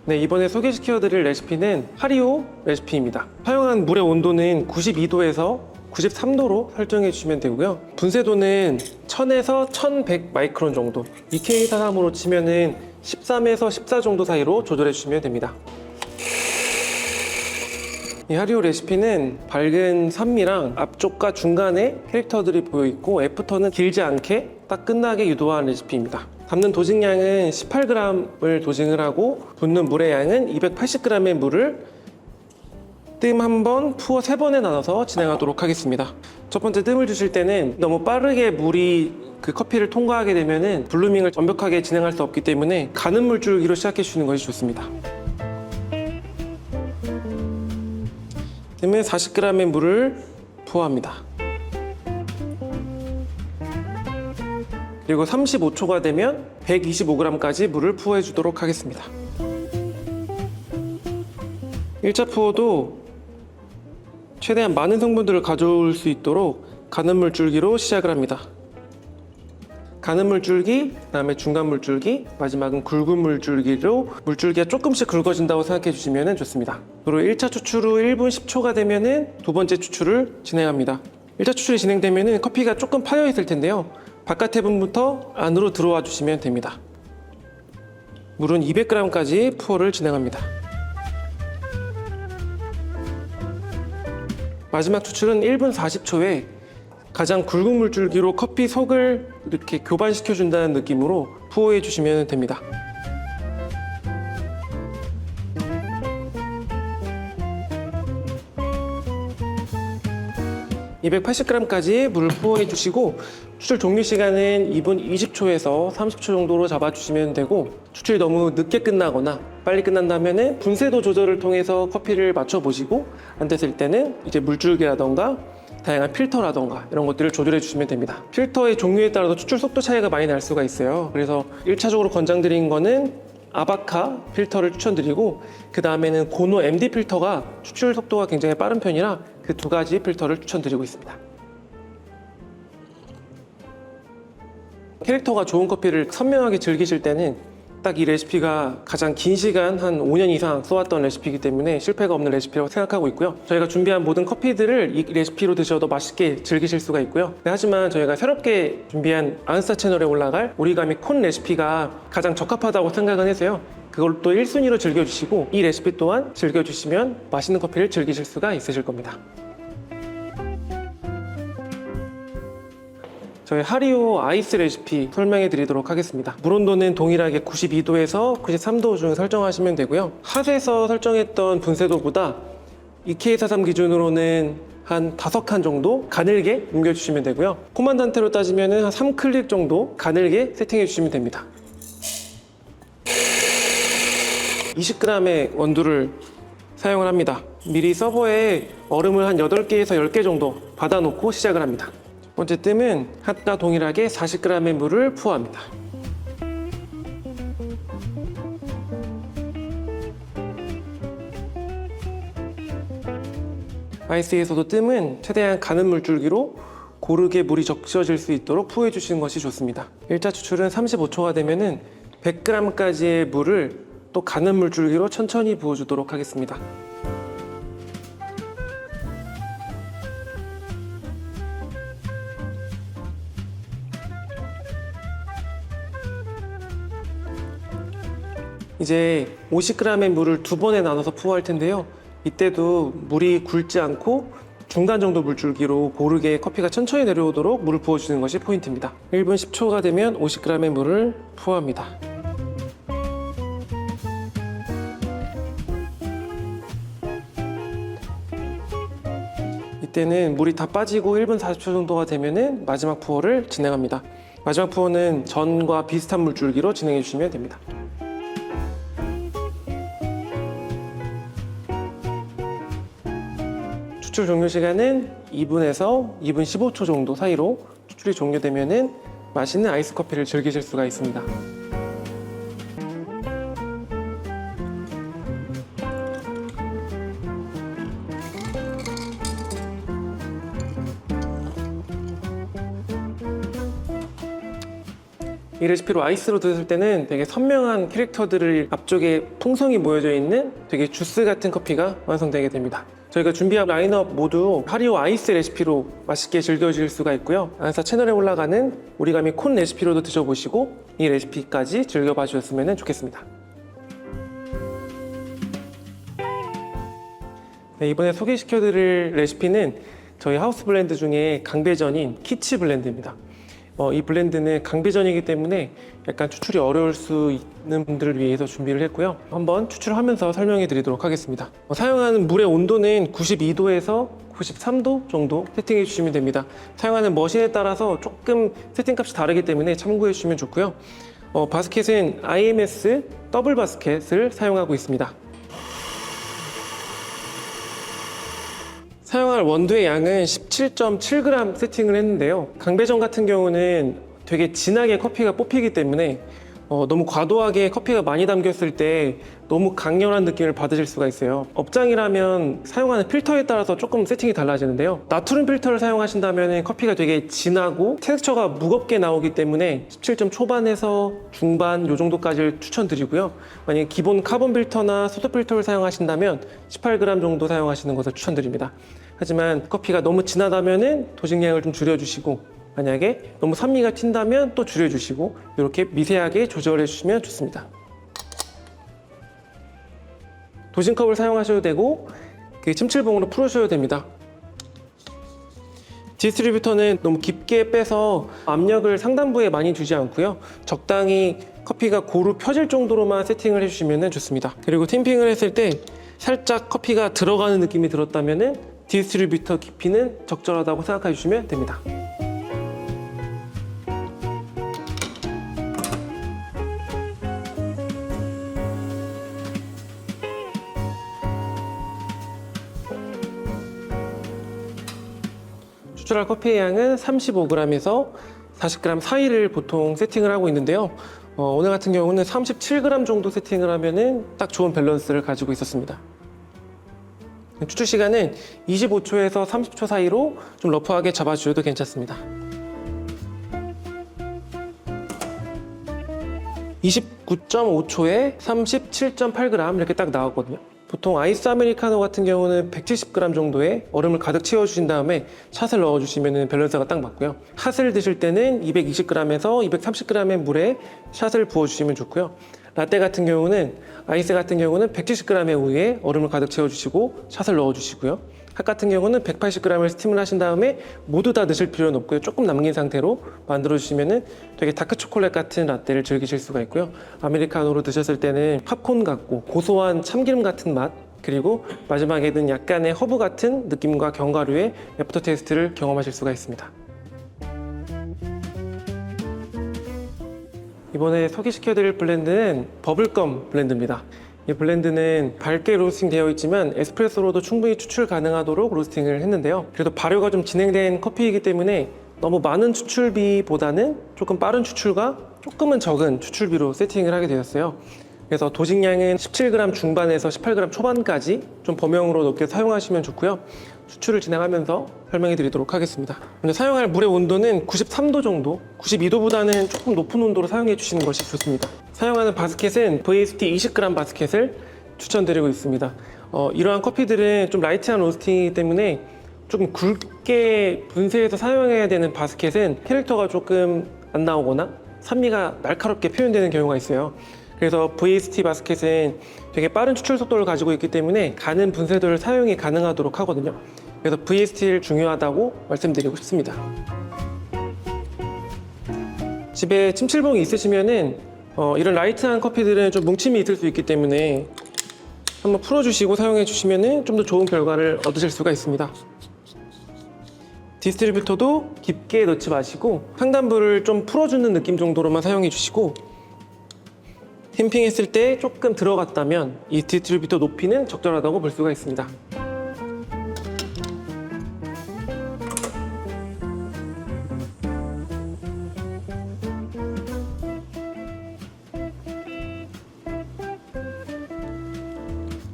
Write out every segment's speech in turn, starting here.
네, 이번에 소개시켜드릴 레시피는 하리오 레시피입니다. 사용한 물의 온도는 92도에서 93도로 설정해 주시면 되고요. 분쇄도는 1000에서 1100 마이크론 정도, EK43으로 치면은 13에서 14 정도 사이로 조절해 주시면 됩니다. 이 하리오 레시피는 밝은 산미랑 앞쪽과 중간에 캐릭터들이 보여있고 애프터는 길지 않게 딱 끝나게 유도한 레시피입니다. 담는 도징량은 18g을 도징을 하고 붓는 물의 양은 280g의 물을 뜸 한 번, 푸어 3번에 나눠서 진행하도록 하겠습니다. 첫 번째 뜸을 주실 때는 너무 빠르게 물이 그 커피를 통과하게 되면은 블루밍을 완벽하게 진행할 수 없기 때문에 가는 물줄기로 시작해 주시는 것이 좋습니다. 뜸에 40g의 물을 부어합니다. 그리고 35초가 되면 125g까지 물을 부어해 주도록 하겠습니다. 1차 푸어도 최대한 많은 성분들을 가져올 수 있도록 가는 물줄기로 시작을 합니다. 가는 물줄기, 그 다음에 중간 물줄기, 마지막은 굵은 물줄기로 물줄기가 조금씩 굵어진다고 생각해 주시면 좋습니다. 그리고 1차 추출 후 1분 10초가 되면 두 번째 추출을 진행합니다. 1차 추출이 진행되면 커피가 조금 파여 있을 텐데요. 바깥의 부분부터 안으로 들어와 주시면 됩니다. 물은 200g까지 푸어를 진행합니다. 마지막 추출은 1분 40초에 가장 굵은 물줄기로 커피 속을 이렇게 교반시켜 준다는 느낌으로 푸어해 주시면 됩니다. 280g까지 물을 푸어해 주시고 추출 종료 시간은 2분 20초에서 30초 정도로 잡아주시면 되고, 추출이 너무 늦게 끝나거나 빨리 끝난다면 분쇄도 조절을 통해서 커피를 맞춰보시고, 안 됐을 때는 이제 물줄기라던가 다양한 필터라던가 이런 것들을 조절해 주시면 됩니다. 필터의 종류에 따라서 추출 속도 차이가 많이 날 수가 있어요. 그래서 1차적으로 권장드린 거는 아바카 필터를 추천드리고, 그 다음에는 고노 MD 필터가 추출 속도가 굉장히 빠른 편이라 그 두 가지 필터를 추천드리고 있습니다. 캐릭터가 좋은 커피를 선명하게 즐기실 때는 딱 이 레시피가 가장 긴 시간 한 5년 이상 써왔던 레시피이기 때문에 실패가 없는 레시피라고 생각하고 있고요. 저희가 준비한 모든 커피들을 이 레시피로 드셔도 맛있게 즐기실 수가 있고요. 하지만 저희가 새롭게 준비한 안스타 채널에 올라갈 오리가미 콘 레시피가 가장 적합하다고 생각은 해서요. 그걸 또 1순위로 즐겨주시고 이 레시피 또한 즐겨주시면 맛있는 커피를 즐기실 수가 있으실 겁니다. 저희 하리오 아이스 레시피 설명해 드리도록 하겠습니다. 물 온도는 동일하게 92도에서 93도 중 설정하시면 되고요. 핫에서 설정했던 분쇄도보다 EK43 기준으로는 한 5칸 정도 가늘게 옮겨주시면 되고요. 코만단테로 따지면 한 3클릭 정도 가늘게 세팅해 주시면 됩니다. 20g의 원두를 사용을 합니다. 미리 서버에 얼음을 한 8개에서 10개 정도 받아놓고 시작을 합니다. 첫 번째 뜸은 핫과 동일하게 40g의 물을 부어합니다. 아이스에서도 뜸은 최대한 가는 물줄기로 고르게 물이 적셔질 수 있도록 부어해 주시는 것이 좋습니다. 1차 추출은 35초가 되면 100g까지의 물을 또 가는 물줄기로 천천히 부어주도록 하겠습니다. 이제 50g의 물을 두 번에 나눠서 푸어할 텐데요. 이때도 물이 굵지 않고 중간 정도 물줄기로 고르게 커피가 천천히 내려오도록 물을 부어주는 것이 포인트입니다. 1분 10초가 되면 50g의 물을 푸어합니다. 이때는 물이 다 빠지고 1분 40초 정도가 되면 마지막 푸어를 진행합니다. 마지막 푸어는 전과 비슷한 물줄기로 진행해 주시면 됩니다. 추출 종료 시간은 2분에서 2분 15초 정도 사이로 추출이 종료되면 맛있는 아이스 커피를 즐기실 수가 있습니다. 이 레시피로 아이스로 드셨을 때는 되게 선명한 캐릭터들을 앞쪽에 풍성이 모여져 있는 되게 주스 같은 커피가 완성되게 됩니다. 저희가 준비한 라인업 모두 하리오 아이스 레시피로 맛있게 즐겨주실 수가 있고요. 안사 채널에 올라가는 오리가미 콘 레시피로도 드셔보시고 이 레시피까지 즐겨봐 주셨으면 좋겠습니다. 네, 이번에 소개시켜드릴 레시피는 저희 하우스 블렌드 중에 강배전인 키치 블렌드입니다. 이 블렌드는 강배전이기 때문에 약간 추출이 어려울 수 있는 분들을 위해서 준비를 했고요. 한번 추출하면서 설명해 드리도록 하겠습니다. 사용하는 물의 온도는 92도에서 93도 정도 세팅해 주시면 됩니다. 사용하는 머신에 따라서 조금 세팅값이 다르기 때문에 참고해 주시면 좋고요. 바스켓은 IMS 더블 바스켓을 사용하고 있습니다. 사용할 원두의 양은 17.7g 세팅을 했는데요. 강배전 같은 경우는 되게 진하게 커피가 뽑히기 때문에 너무 과도하게 커피가 많이 담겼을 때 너무 강렬한 느낌을 받으실 수가 있어요. 업장이라면 사용하는 필터에 따라서 조금 세팅이 달라지는데요. 나트륨 필터를 사용하신다면 커피가 되게 진하고 텍스처가 무겁게 나오기 때문에 17점 초반에서 중반 요 정도까지를 추천드리고요. 만약에 기본 카본 필터나 소드 필터를 사용하신다면 18g 정도 사용하시는 것을 추천드립니다. 하지만 커피가 너무 진하다면 도식량을 좀 줄여주시고 만약에 너무 산미가 튄다면 또 줄여주시고 이렇게 미세하게 조절해 주시면 좋습니다. 도심컵을 사용하셔도 되고 침칠봉으로 풀으셔도 됩니다. 디스트리뷰터는 너무 깊게 빼서 압력을 상단부에 많이 주지 않고요. 적당히 커피가 고루 펴질 정도로만 세팅을 해주시면 좋습니다. 그리고 팀핑을 했을 때 살짝 커피가 들어가는 느낌이 들었다면 디스트리뷰터 깊이는 적절하다고 생각해 주시면 됩니다. 추출할 커피의 양은 35g에서 40g 사이를 보통 세팅을 하고 있는데요. 오늘 같은 경우는 37g 정도 세팅을 하면은 딱 좋은 밸런스를 가지고 있었습니다. 추출 시간은 25초에서 30초 사이로 좀 러프하게 잡아주셔도 괜찮습니다. 29.5초에 37.8g 이렇게 딱 나왔거든요. 보통 아이스 아메리카노 같은 경우는 170g 정도의 얼음을 가득 채워주신 다음에 샷을 넣어주시면 밸런스가 딱 맞고요. 샷을 드실 때는 220g에서 230g의 물에 샷을 부어주시면 좋고요. 라떼 같은 경우는 아이스 같은 경우는 170g의 우유에 얼음을 가득 채워주시고 샷을 넣어주시고요. 핫 같은 경우는 180g을 스팀을 하신 다음에 모두 다 넣으실 필요는 없고요. 조금 남긴 상태로 만들어주시면 되게 다크 초콜릿 같은 라떼를 즐기실 수가 있고요. 아메리카노로 드셨을 때는 팝콘 같고 고소한 참기름 같은 맛, 그리고 마지막에는 약간의 허브 같은 느낌과 견과류의 애프터 테이스트를 경험하실 수가 있습니다. 이번에 소개시켜드릴 블렌드는 버블검 블렌드입니다. 이 블렌드는 밝게 로스팅 되어 있지만 에스프레소로도 충분히 추출 가능하도록 로스팅을 했는데요. 그래도 발효가 좀 진행된 커피이기 때문에 너무 많은 추출비보다는 조금 빠른 추출과 조금은 적은 추출비로 세팅을 하게 되었어요. 그래서 도식량은 17g 중반에서 18g 초반까지 좀 범용으로 높게 사용하시면 좋고요. 추출을 진행하면서 설명해 드리도록 하겠습니다. 먼저 사용할 물의 온도는 93도 정도, 92도보다는 조금 높은 온도로 사용해 주시는 것이 좋습니다. 사용하는 바스켓은 VST 20g 바스켓을 추천드리고 있습니다. 이러한 커피들은 좀 라이트한 로스팅이기 때문에 조금 굵게 분쇄해서 사용해야 되는 바스켓은 캐릭터가 조금 안 나오거나 산미가 날카롭게 표현되는 경우가 있어요. 그래서 VST 바스켓은 되게 빠른 추출 속도를 가지고 있기 때문에 가는 분쇄도를 사용이 가능하도록 하거든요. 그래서 VST를 중요하다고 말씀드리고 싶습니다. 집에 침칠봉이 있으시면은 이런 라이트한 커피들은 좀 뭉침이 있을 수 있기 때문에 한번 풀어주시고 사용해 주시면은 좀 더 좋은 결과를 얻으실 수가 있습니다. 디스트리뷰터도 깊게 넣지 마시고 상단부를 좀 풀어주는 느낌 정도로만 사용해 주시고 템핑했을 때 조금 들어갔다면 이 디스트리뷰터 높이는 적절하다고 볼 수가 있습니다.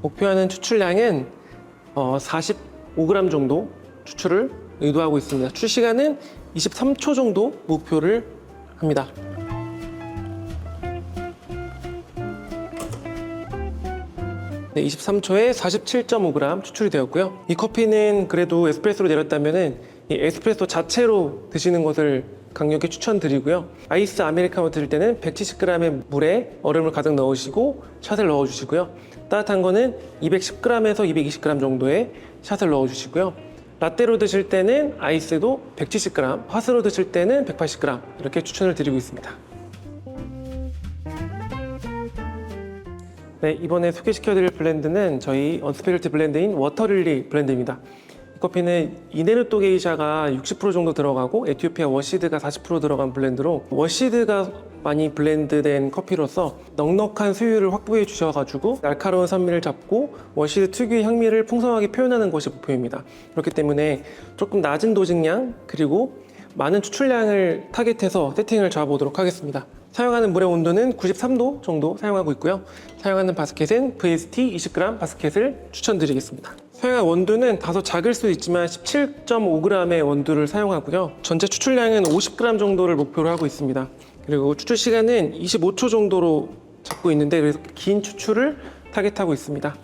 목표하는 추출량은 45g 정도 추출을 의도하고 있습니다. 추출 시간은 23초 정도 목표를 합니다. 네, 23초에 47.5g 추출이 되었고요. 이 커피는 그래도 에스프레소로 내렸다면은 이 에스프레소 자체로 드시는 것을 강력히 추천드리고요. 아이스 아메리카노 드실 때는 170g의 물에 얼음을 가득 넣으시고 샷을 넣어주시고요. 따뜻한 거는 210g에서 220g 정도의 샷을 넣어주시고요. 라떼로 드실 때는 아이스도 170g, 핫으로 드실 때는 180g 이렇게 추천을 드리고 있습니다. 네, 이번에 소개시켜드릴 블렌드는 저희 언스페셜티 블렌드인 워터릴리 블렌드입니다. 이 커피는 이네르또 게이샤가 60% 정도 들어가고 에티오피아 워시드가 40% 들어간 블렌드로, 워시드가 많이 블렌드된 커피로서 넉넉한 수율을 확보해 주셔가지고 날카로운 산미를 잡고 워시드 특유의 향미를 풍성하게 표현하는 것이 목표입니다. 그렇기 때문에 조금 낮은 도직량 그리고 많은 추출량을 타겟해서 세팅을 잡아보도록 하겠습니다. 사용하는 물의 온도는 93도 정도 사용하고 있고요. 사용하는 바스켓은 VST 20g 바스켓을 추천드리겠습니다. 사용한 원두는 다소 작을 수 있지만 17.5g의 원두를 사용하고요. 전체 추출량은 50g 정도를 목표로 하고 있습니다. 그리고 추출 시간은 25초 정도로 잡고 있는데, 그래서 긴 추출을 타겟하고 있습니다.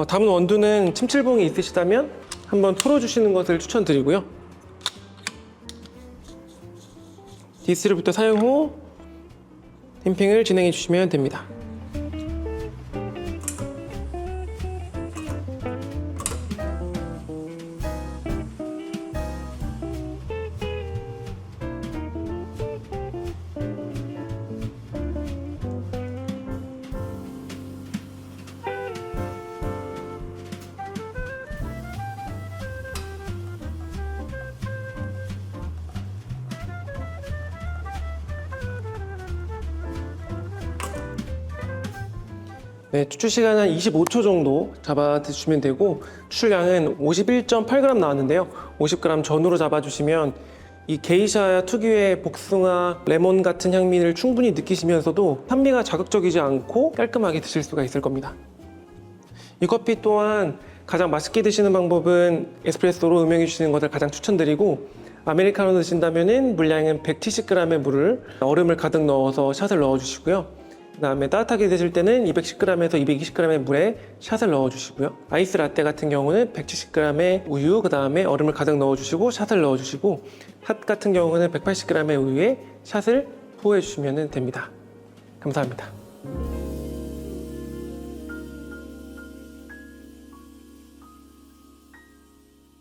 담은 원두는 침칠봉이 있으시다면 한번 풀어주시는 것을 추천드리고요. 디스트리뷰터 사용 후 댐핑을 진행해 주시면 됩니다. 네, 추출 시간은 한 25초 정도 잡아주시면 되고, 추출량은 51.8g 나왔는데요. 50g 전후로 잡아주시면 이 게이샤 특유의 복숭아, 레몬 같은 향미를 충분히 느끼시면서도 산미가 자극적이지 않고 깔끔하게 드실 수가 있을 겁니다. 이 커피 또한 가장 맛있게 드시는 방법은 에스프레소로 음용해 주시는 것을 가장 추천드리고, 아메리카노 드신다면 물량은 170g의 물을 얼음을 가득 넣어서 샷을 넣어주시고요. 그 다음에 따뜻하게 드실 때는 210g에서 220g의 물에 샷을 넣어주시고요. 아이스 라떼 같은 경우는 170g의 우유, 그 다음에 얼음을 가득 넣어주시고 샷을 넣어주시고, 핫 같은 경우는 180g의 우유에 샷을 포해 주시면 됩니다. 감사합니다.